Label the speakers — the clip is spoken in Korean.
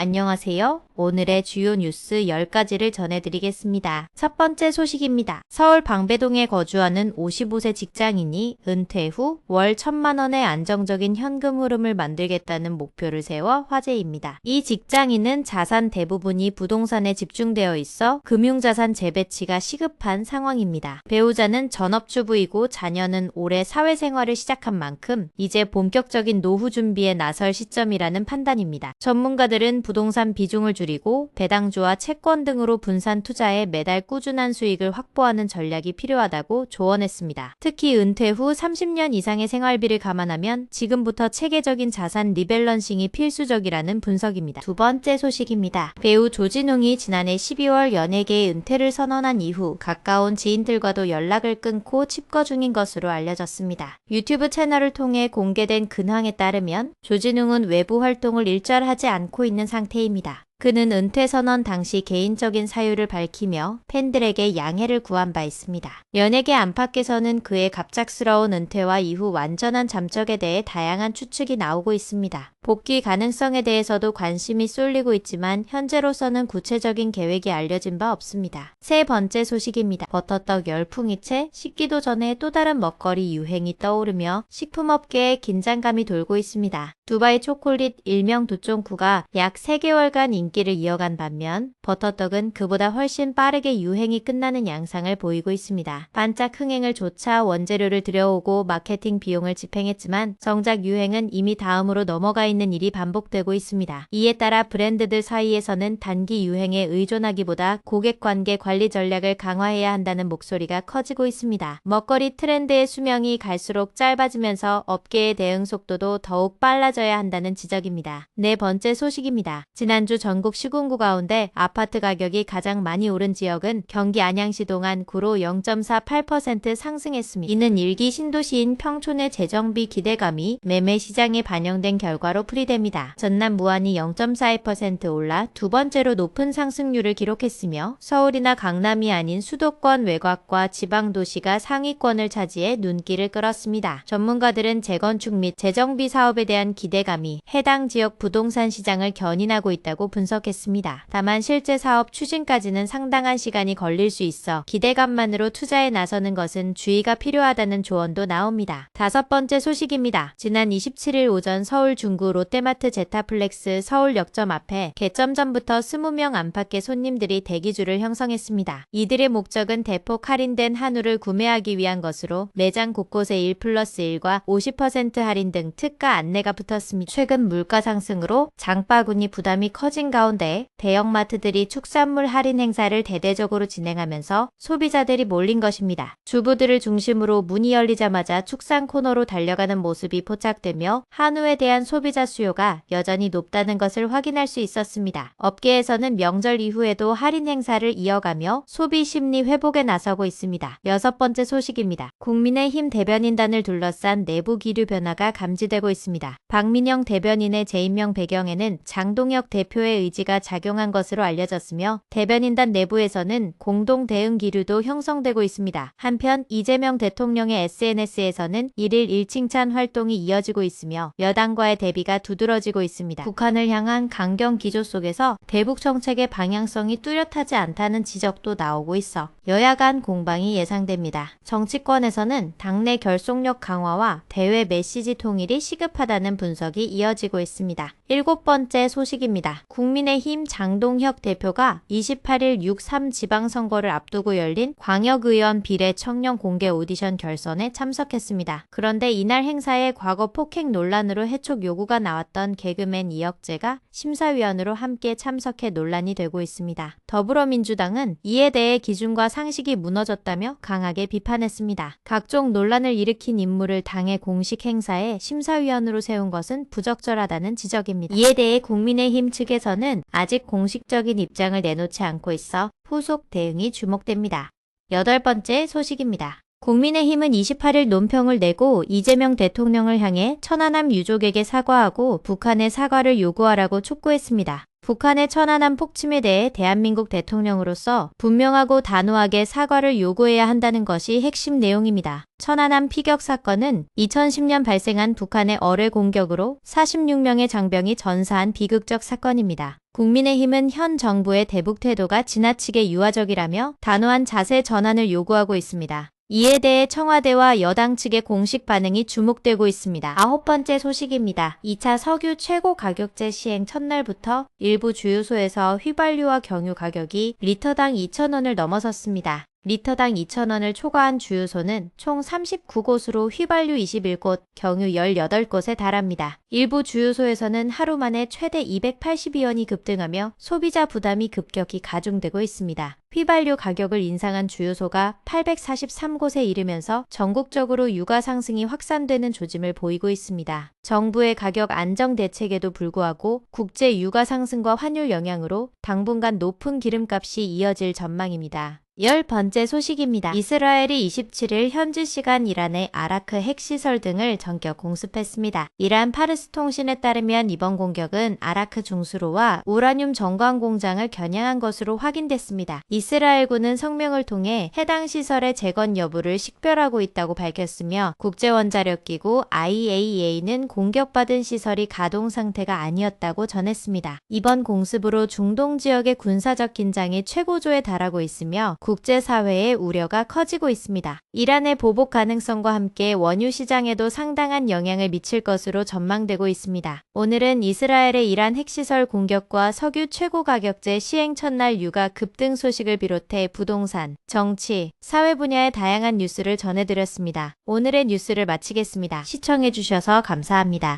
Speaker 1: 안녕하세요. 오늘의 주요 뉴스 10가지를 전해드리겠습니다. 첫 번째 소식입니다. 서울 방배동에 거주하는 55세 직장인이 은퇴 후 월 1,000만 원의 안정적인 현금 흐름을 만들겠다는 목표를 세워 화제입니다. 이 직장인은 자산 대부분이 부동산에 집중되어 있어 금융자산 재배치가 시급한 상황입니다. 배우자는 전업주부이고 자녀는 올해 사회생활을 시작한 만큼 이제 본격적인 노후 준비에 나설 시점이라는 판단입니다. 전문가들은 부동산 비중을 줄이고 배당주와 채권 등으로 분산 투자해 매달 꾸준한 수익을 확보하는 전략이 필요하다고 조언했습니다. 특히 은퇴 후 30년 이상의 생활비를 감안하면 지금부터 체계적인 자산 리밸런싱이 필수적이라는 분석입니다. 두 번째 소식입니다. 배우 조진웅이 지난해 12월 연예계에 은퇴를 선언한 이후 가까운 지인들과도 연락을 끊고 칩거 중인 것으로 알려졌습니다. 유튜브 채널을 통해 공개된 근황에 따르면 조진웅은 외부 활동을 일절하지 않고 있는 상태입니다. 그는 은퇴 선언 당시 개인적인 사유를 밝히며 팬들에게 양해를 구한 바 있습니다. 연예계 안팎에서는 그의 갑작스러운 은퇴와 이후 완전한 잠적에 대해 다양한 추측이 나오고 있습니다. 복귀 가능성에 대해서도 관심이 쏠리고 있지만 현재로서는 구체적인 계획이 알려진 바 없습니다. 세 번째 소식입니다. 버터떡 열풍이 채 식기도 전에 또 다른 먹거리 유행이 떠오르며 식품업계에 긴장감이 돌고 있습니다. 두바이 초콜릿 일명 두쫑쿠가 약 3개월간 인기를 이어간 반면 버터떡은 그보다 훨씬 빠르게 유행이 끝나는 양상을 보이고 있습니다. 반짝 흥행을 조차 원재료를 들여오고 마케팅 비용을 집행했지만 정작 유행은 이미 다음으로 넘어가 있는 일이 반복되고 있습니다. 이에 따라 브랜드들 사이에서는 단기 유행에 의존하기보다 고객관계 관리 전략을 강화해야 한다는 목소리가 커지고 있습니다. 먹거리 트렌드의 수명이 갈수록 짧아지면서 업계의 대응 속도도 더욱 빨라져야 한다는 지적입니다. 네 번째 소식입니다. 지난주 전국 시군구 가운데 아파트 가격이 가장 많이 오른 지역은 경기 안양시 동안구로 0.48% 상승했습니다. 이는 일기 신도시인 평촌의 재정비 기대감이 매매 시장에 반영된 결과로 풀이됩니다. 전남 무안이 0.42% 올라 두 번째로 높은 상승률을 기록했으며 서울이나 강남이 아닌 수도권 외곽과 지방도시가 상위권을 차지해 눈길을 끌었습니다. 전문가들은 재건축 및 재정비 사업에 대한 기대감이 해당 지역 부동산 시장을 견인하고 있다고 분석했습니다. 다만 실제 사업 추진까지는 상당한 시간이 걸릴 수 있어 기대감만으로 투자에 나서는 것은 주의가 필요하다는 조언도 나옵니다. 다섯 번째 소식입니다. 지난 27일 오전 서울 중구 롯데마트 제타플렉스 서울역점 앞에 개점 전부터 20명 안팎의 손님들이 대기줄을 형성했습니다. 이들의 목적은 대폭 할인된 한우를 구매하기 위한 것으로 매장 곳곳에 1+1과 50% 할인 등 특가 안내가 붙었습니다. 최근 물가 상승으로 장바구니 부담이 커진 가운데 대형마트들이 축산물 할인 행사를 대대적으로 진행하면서 소비자들이 몰린 것입니다. 주부들을 중심으로 문이 열리자마자 축산 코너로 달려가는 모습이 포착되며 한우에 대한 소비자 수요가 여전히 높다는 것을 확인할 수 있었습니다. 업계에서는 명절 이후에도 할인 행사를 이어가며 소비 심리 회복에 나서고 있습니다. 여섯 번째 소식입니다. 국민의힘 대변인단을 둘러싼 내부 기류 변화가 감지되고 있습니다. 박민영 대변인의 재임명 배경에는 장동혁 대표의 의지가 작용한 것으로 알려졌으며 대변인단 내부에서는 공동 대응 기류도 형성되고 있습니다. 한편 이재명 대통령의 SNS에서는 1일 일칭찬 활동이 이어지고 있으며 여당과의 대비가 두드러지고 있습니다. 북한을 향한 강경 기조 속에서 대북 정책의 방향성이 뚜렷하지 않다는 지적도 나오고 있어 여야 간 공방이 예상됩니다. 정치권에서는 당내 결속력 강화와 대외 메시지 통일이 시급하다는 분석이 이어지고 있습니다. 일곱 번째 소식입니다. 국민의힘 장동혁 대표가 28일 6.3 지방선거를 앞두고 열린 광역의원 비례 청년 공개 오디션 결선에 참석했습니다. 그런데 이날 행사에 과거 폭행 논란으로 해촉 요구가 나왔던 개그맨 이혁재가 심사위원으로 함께 참석해 논란이 되고 있습니다. 더불어민주당은 이에 대해 기준과 상식이 무너졌다며 강하게 비판했습니다. 각종 논란을 일으킨 인물을 당의 공식 행사에 심사위원으로 세운 것은 부적절하다는 지적입니다. 이에 대해 국민의힘 측에서는 아직 공식적인 입장을 내놓지 않고 있어 후속 대응이 주목됩니다. 여덟 번째 소식입니다. 국민의힘은 28일 논평을 내고 이재명 대통령을 향해 천안함 유족에게 사과하고 북한에 사과를 요구하라고 촉구했습니다. 북한의 천안함 폭침에 대해 대한민국 대통령으로서 분명하고 단호하게 사과를 요구해야 한다는 것이 핵심 내용입니다. 천안함 피격 사건은 2010년 발생한 북한의 어뢰 공격으로 46명의 장병이 전사한 비극적 사건입니다. 국민의힘은 현 정부의 대북 태도가 지나치게 유화적이라며 단호한 자세 전환을 요구하고 있습니다. 이에 대해 청와대와 여당 측의 공식 반응이 주목되고 있습니다. 9번째 소식입니다. 2차 석유 최고 가격제 시행 첫날부터 일부 주유소에서 휘발유와 경유 가격이 리터당 2,000원을 넘어섰습니다. 리터당 2,000원을 초과한 주유소는 총 39곳으로 휘발유 21곳, 경유 18곳에 달합니다. 일부 주유소에서는 하루 만에 최대 282원이 급등하며 소비자 부담이 급격히 가중되고 있습니다. 휘발유 가격을 인상한 주유소가 843곳에 이르면서 전국적으로 유가 상승이 확산되는 조짐을 보이고 있습니다. 정부의 가격 안정 대책에도 불구하고 국제 유가 상승과 환율 영향으로 당분간 높은 기름값이 이어질 전망입니다. 10번째 소식입니다. 이스라엘이 27일 현지 시간 이란의 아라크 핵시설 등을 전격 공습했습니다. 이란 파르스 통신에 따르면 이번 공격은 아라크 중수로와 우라늄 정관 공장을 겨냥한 것으로 확인됐습니다. 이스라엘군은 성명을 통해 해당 시설의 재건 여부를 식별하고 있다고 밝혔으며 국제원자력기구 IAEA는 공격받은 시설이 가동 상태가 아니었다고 전했습니다. 이번 공습으로 중동 지역의 군사적 긴장이 최고조에 달하고 있으며 국제사회의 우려가 커지고 있습니다. 이란의 보복 가능성과 함께 원유 시장에도 상당한 영향을 미칠 것으로 전망되고 있습니다. 오늘은 이스라엘의 이란 핵시설 공격과 석유 최고 가격제 시행 첫날 유가 급등 소식을 비롯해 부동산, 정치, 사회 분야의 다양한 뉴스를 전해드렸습니다. 오늘의 뉴스를 마치겠습니다. 시청해주셔서 감사합니다.